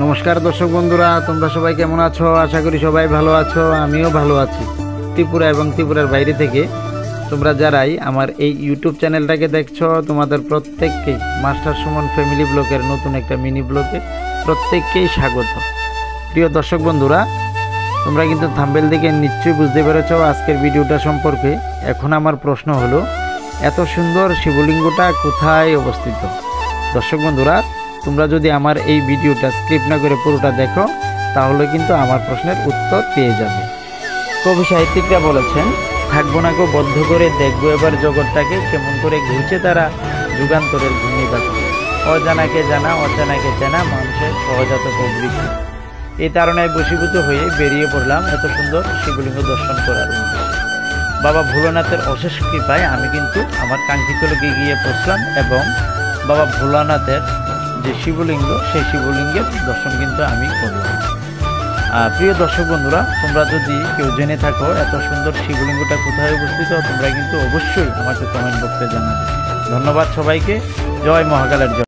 নমস্কার দর্শক বন্ধুরা, তোমরা সবাই কেমন আছো? আশা করি সবাই ভালো আছো। আমিও ভালো আছি। ত্রিপুরা এবং ত্রিপুরার বাইরে থেকে তোমরা যারাই আমার এই ইউটিউব চ্যানেলটাকে দেখছো, তোমাদের প্রত্যেককেই মাস্টার সুমন ফ্যামিলি ব্লগের নতুন একটা মিনি ব্লগে প্রত্যেককেই স্বাগত। প্রিয় দর্শক বন্ধুরা, তোমরা কিন্তু থাম্বনেল দেখে নিশ্চয়ই বুঝতে পেরেছো আজকের ভিডিওটা সম্পর্কে। এখন আমার প্রশ্ন হলো, এত সুন্দর শিবলিঙ্গটা কোথায় অবস্থিত? দর্শক বন্ধুরা, তোমরা যদি আমার এই ভিডিওটা স্ক্রিপ্ট না করে পুরোটা দেখো, তাহলে কিন্তু আমার প্রশ্নের উত্তর পেয়ে যাবে। কবি সাহিত্যিকরা বলেছেন, থাকবো না গো বদ্ধ করে, দেখবো এবার জগৎটাকে কেমন করে ঘুরছে তারা যুগান্তরের ঘূর্ণিপাতে। অজানাকে জানা, অজানাকে চেনা, মানুষের সহজাত প্রবৃত্তি। এই তাড়নায় বশীভূত হয়ে বেরিয়ে পড়লাম এত সুন্দর শিবলিঙ্গ দর্শন করার উদ্দেশ্যে। বাবা ভোলানাথের অশেষ কৃপায় আমি কিন্তু আমার কাঙ্ক্ষিত লোকে গিয়ে পৌঁছলাম এবং বাবা ভোলানাথের যে শিবলিঙ্গ, সেই শিবলিঙ্গের দর্শন কিন্তু আমি করলাম। প্রিয় দর্শক বন্ধুরা, তোমরা যদি কেউ জেনে থাকো এত সুন্দর শিবলিঙ্গটা কোথায় অবস্থিত, তোমরা কিন্তু অবশ্যই আমাকে কমেন্ট বক্সে জানাবে। ধন্যবাদ সবাইকে। জয় মহাকালের জয়।